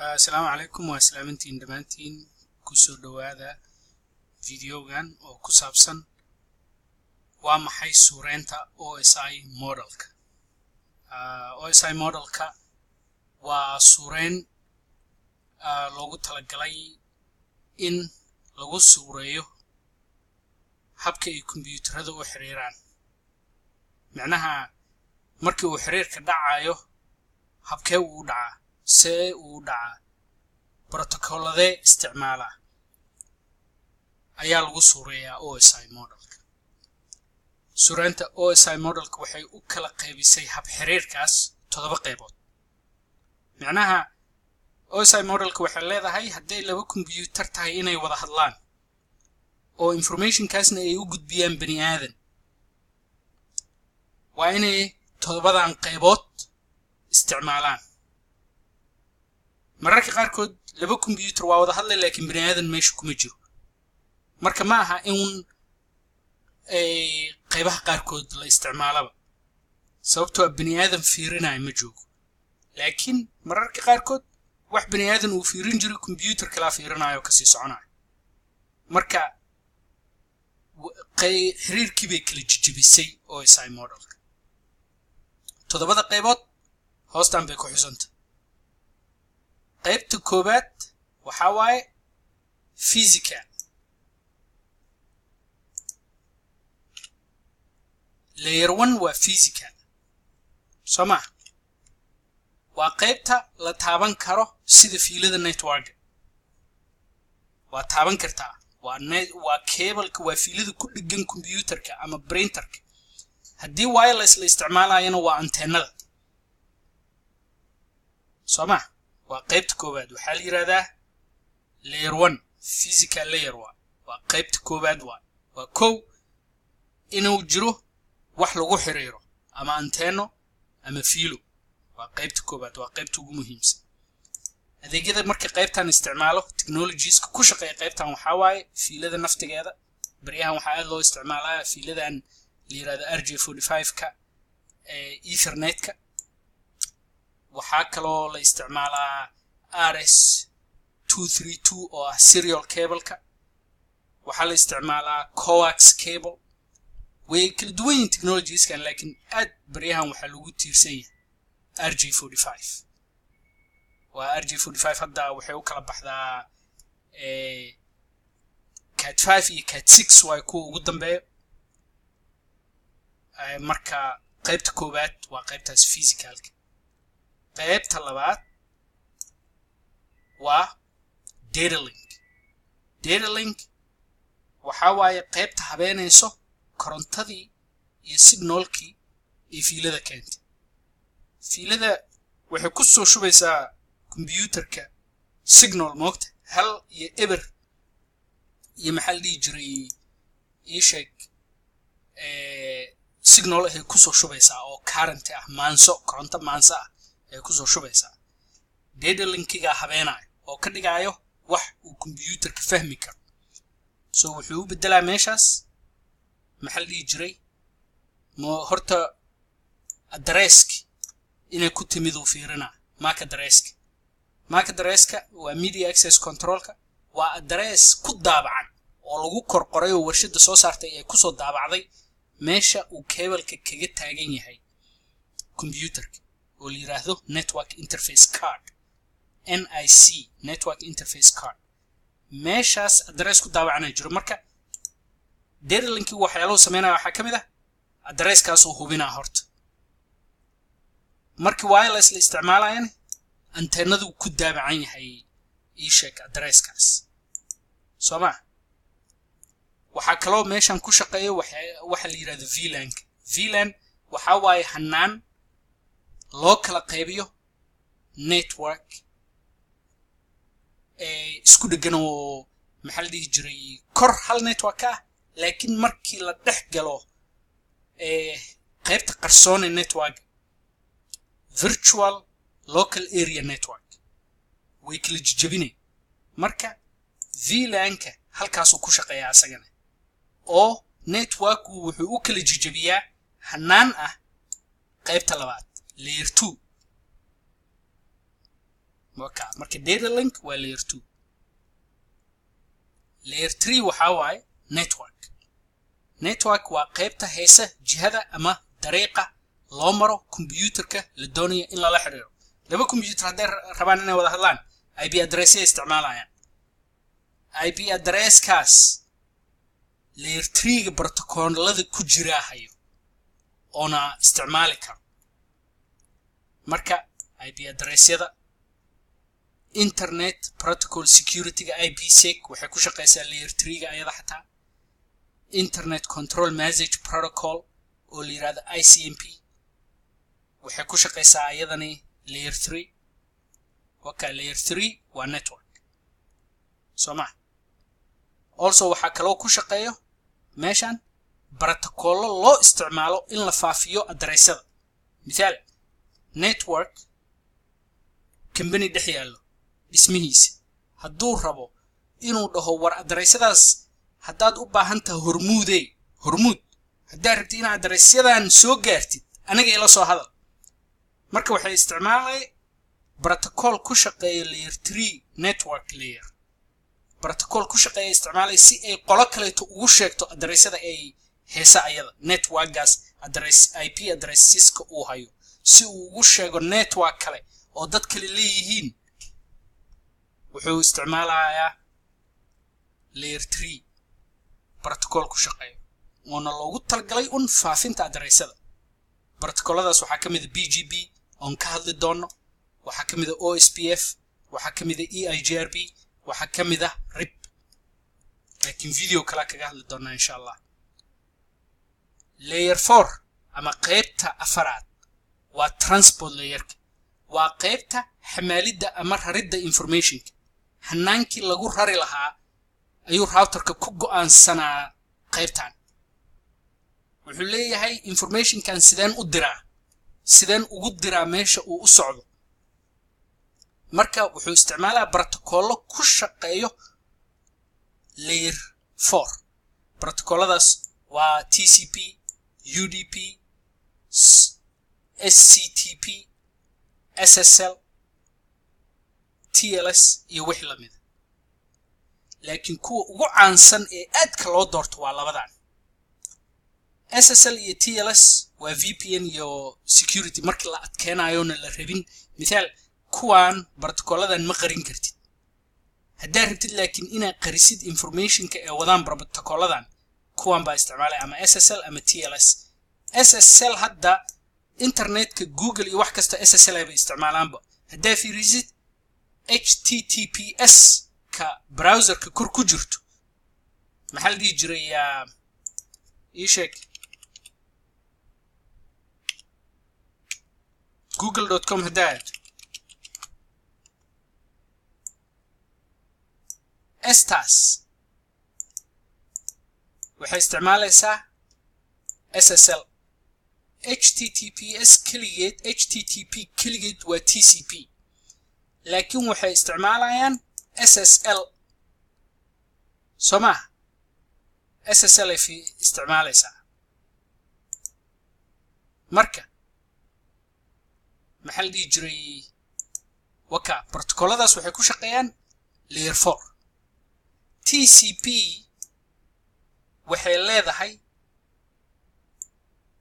السلام عليكم وسلامتين دمانتين كسو دوادا فيديوغان او كسابسن ومحي سورينتا OSI مودلك OSI مودلك وسورين لوغو تلقلي إن لوغو سوريو habka ay kombiyuutarada u xiriiraan macnaha markii uu xiriirka dhacayo habkee uu dhacaa see uu dhacaa protocolade isticmaala ayaa lagu suureeyaa OSI modelka suureynta OSI modelka waxay u kala qaybisay hab xiriirkaas 7 qaybood macnaha OSI modelka waxay leedahay haddii laba kombiyuutar tahay inay wada hadlaan oo information kaasna ay u gudbiyaan bani aadan waa inay 7 qaybood isticmaalaan mararka qaarkood laba kombiyuutar waa wada hadlay laakiin bani aadan meesha kuma jiro marka ma aha in qaybaha qaarkood la isticmaalaba sababtoo ah bani aadan fiirinaya ma joogo laakiin mararka qaarkood wax bani aadan uu fiirin jiray kombiyuutar kala fiirinayo ka sii soconayo marka xiriirkii bay kala jijibisay OSI modelka 7 qaybood hoostan bay ku xusanta qaybta koobaad waxa waaye physical layer 1 waa physical soma waa qaybta la taaban karo sida fiilada network waa taaban kartaa waa cable-ka waa fiilada ku dhigan computerka ama printerka haddii wireless la isticmaalayana waa antennada soma waa qaybta koobaad waxaa la yiraahdaa layer 1 physical layer waa qaybta koobaad waa kow inuu jiro wax lagu xiriiro ama antenno ama fiilo waa qaybta koobaad waa qaybta ugu muhiimsan adeegyada marka qaybtan isticmaalo technologies ku shaqeeya qaybtan waxa waaye fiilada naftigeeda bariyahan waxa aad loo isticmaalaa fiiladan la yiraahdo RJ45 ka Ethernet ka waxa kaloo la isticmaalaa RS232 oo ah serial cable ka waxa la isticmaalaa coax cable way kala duwan yihiin technologies kan laakiin aad bariyahan waxa lagu tiirsan yahay RJ45 waa RJ45 hadda waxay u kala baxdaa Cat 5 iyo Cat 6 way ku ugu dambeeyo marka qaybta koobaad waa qaybtaas physicalka qaybta labaad waa data link waxa waaye qaybta habeenayso korontadii iyo signalkii ee fiilada keentay fiilada waxay ku soo shubaysaa computerka signal moogta hal iyo eber iyo maxal dhigi jiray ii sheeg signal ay ku soo shubaysaa oo current ah koronto maanso ah ay ku soo shubaysaa data linkiga habeenayo oo ka dhigayo wax uu computerka fahmi karo soo wuxuu u bedelaa meeshaas maxal dhigi jiray horta addresski inay ku timid uu fiirina MAC addresska waa media access controlka waa address ku daabacan oo lagu qorqoray oo warshada soo saartay ay ku soo daabacday meesha uu cable-ka kaga taagan yahay computerka oo la yiraahdo network interface card NIC network interface card meeshaas address ku daabacan jiro marka data link waxyaalo sameeynaa waxa kamid ah addresskaas oo hubinaa horta markii wireless la isticmaalayana antennadu ku daabacan yahay ii sheeg addresskaas soma waxa kaloo meeshan ku shaqeeyo waxa la yiraahdo VLAN waxa waaye hanaan loo kala qaybiyo network isku dhagan oo maxal dhigi jiray kor hal network ah laakiin markii la dhex galo qaybta qarsoon ee network virtual local area network way kala jijabinay marka VLAN-ka halkaas uu ku shaqeeyaa asagana oo network wuxuu u kala jijabiyaa hanaan ah qaybta labaad layer 2 marka data link waa layer 2 layer 3 waxa waaye network waa qaybta heesa jihada ama dariiqa loo maro computerka la doonayo in la xiriiro laba computer haday rabaan inay wada hadlaan IP address ay isticmaalayaan IP address kaas layer 3 ga protocollada ku jira hayo ona isticmaali karo marka IP addressyada internet protocol security ga IPsec waxay ku shaqeysaa layer 3 ga ayada xataa internet control message protocol oo la yiraahdo ICMP waxay ku shaqeysaa ayadani layer 3 layer 3 waa network soma also waxa kale oo ku shaqeeyo meeshan protocol loo isticmaalo in la faafiyo addressyada misaal network company dhexyaalo ismihiisa hadduu rabo inuu dhaho war addressyadaas haddaad u baahan tahay hormuud haddaad rabtid inaad addressyadan soo gaartid aniga ila soo hadal marka waxay isticmaalay protocol ku shaqeeya layer 3 network layer protocol ku shaqeeya isticmaalay si ay qolo kale ugu sheegto addressyada ay heesa ayada networkgaas address IP addresseska uu hayo si uu ugu sheego network kale oo dad kale leeyihiin wuxuu isticmaalayaa layer 3 protocol ku shaqeeyo oo loogu talgalay faafinta addressyada protocolladaas waxaa kamid ah BGP on ka hadli doono waxaa kamid ah OSPF waxaa kamid ah EIGRP waxaa kamid ah RIP laakiin video kala kaga hadli doona insha Allah layer 4 ama qaybta afaraad waa transport layer waa qaybta xamaalida ama raridda information hanaankii lagu rari lahaa ayuu routerka ku go'aansanaa qaybtan wuxuu leeyahay information kan sideen ugu diraa meesha uu u socdo marka wuxuu isticmaalaa protocol ku shaqeeyo layer 4 protocolladaas waa TCP UDP SCTP SSL TLS iyo wixii la mid laakiin kuwa ugu caansan ee aadka loo doorto waa labadan SSL iyo TLS waa VPN iyo security markii la adkeenayo la rabin midaal kuwan protocolladan ma qarin kartid haddaa rabtid laakiin inaad qarisid informationka ee wadaan protocolladan kuwan baa isticmaalay ama SSL ama TLS SSL hadda internetka Google iyo wax kasta SSL ay isticmaalaanba haddaa fiirisid HTTPS ka browserka kor ku jirto maxaa la dhihi jiray sheeg google.com haddaad estas waxay isticmaalaysaa SSL HTTPS keligeed HTTP keligeed waa TCP laakiin waxay isticmaalayaan SSL soma SSL ay isticmaalaysaa marka maxaa la dhihi jiray protocolladaas waxay ku shaqeeyaan layer 4 TCP waxay leedahay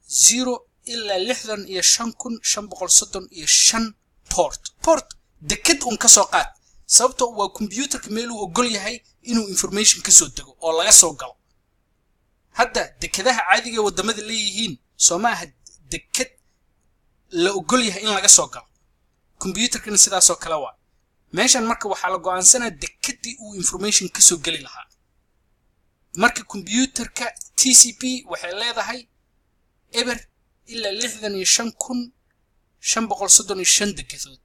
0 ilaa 65535 port dekad ka soo qaad sababtoo waa computerka meel uu ogol yahay inuu information ka soo dago oo laga soo galo hadda dekadaha caadiga wadamada leeyihiin Soomaaliya dekad la ogol yahay in laga soo galo computerkana sidaas oo kale waa meeshan marka waxa la go'aansanaa dekadii uu information ka soo gali lahaa marka computerka TCP waxay leedahay eber ilaa 65535 dekadood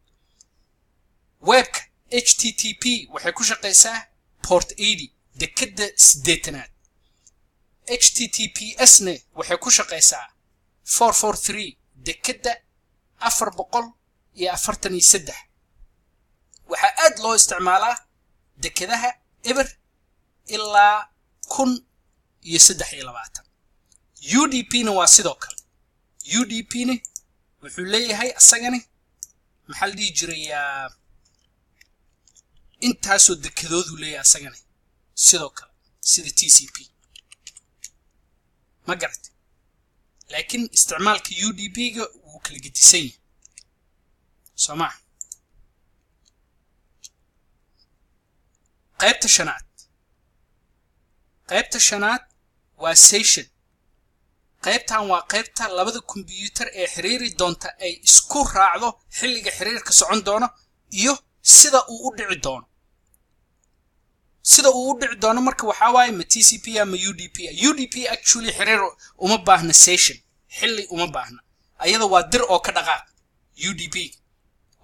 webka HTTP waxay ku shaqeysaa port 80 dekada 8aad HTTPS ne waxay ku shaqeysaa 443 dekada 443 waxa aad loo isticmaalaa dekadaha eber ilaa 1023 UDP na waa sidoo kale UDP ne wuxuu leeyahay asagani maxaa la dhihi jiray intaasoo dekadoodu leeyahay asagana sidoo kale sida TCP ma garatay laakiin isticmaalka UDP-ga wuu kala gedisan yahay Soomaa qaybta shanaad waa session qaybtan waa qaybta labada computer ee xiriiri doonta ay isku raacdo xilliga xiriirka socon doono iyo sida uu u dhici doono marka waxa waaye ma TCP ama UDP UDP actually xiriir uma baahna session xilli uma baahna ayada waa dir oo ka dhaqaaq UDP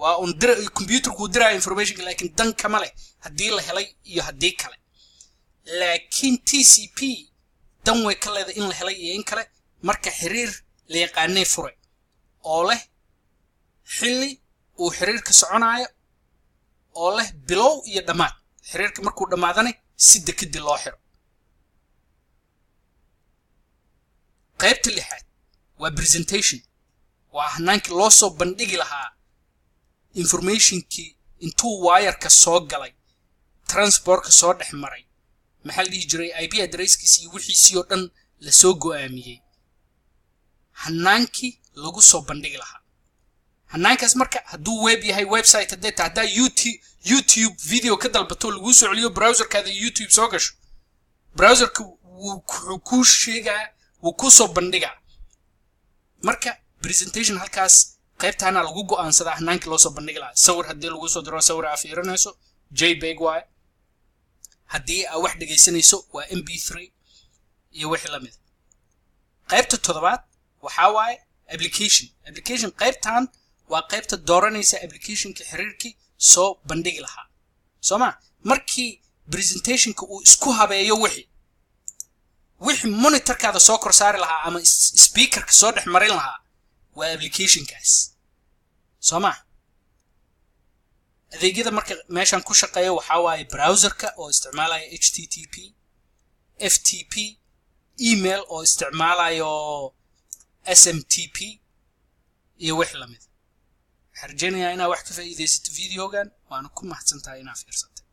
waa un dir computerku diraa information laakiin dan kama leh haddii la helay iyo haddii kale laakiin TCP dan way ka leedahay in la helay iyo in kale marka xiriir la yaqaanay fure oo leh xilli uu xiriirka soconayo oo leh bilow iyo dhamaad xiriirka markuu dhamaadana si dekadi loo xiro qaybta lixaad waa presentation waa hanaanka loo soo bandhigi lahaa informationkii intuu wire-ka soo galay transportka soo dhex maray maxaa la dhihi jiray IP addresskiisa iyo wixiisii oo dhan la soo go'aamiyey hanaankii lagu soo bandhigi lahaa hanaankaas marka hadduu web yahay website haddaa YouTube video ka dalbato lagu soo celiyo browserkaada YouTube soo gasho browserka wuu ku sheegaa wuu ku soo bandhigaa marka presentation halkaas qaybtaana lagu go'aansadaa hanaanka loo soo bandhigi lahaa sawir haddii lagu soo diro sawir aad fiirinayso JPEG waaye haddii aad wax dhegaysanayso waa MP3 iyo wixii la mid qaybta toddobaad waxaa waaye application qaybtan waa qaybta dooranaysa applicationka xiriirkii soo bandhigi lahaa Soomaa markii presentationka uu isku habeeyo wixii monitorkaada soo kor saari lahaa ama speakerka soo dhex marin lahaa waa applicationkaas Soomaa adeegyada marka meeshan ku shaqeeyo waxaa waaye browserka oo isticmaalaya HTTP FTP email oo isticmaalayo SMTP iyo wixii la mid waxaan rajaynayaa inaad wax ka faa'iidaysato videogan waana ku mahadsantahay inaad fiirsatay.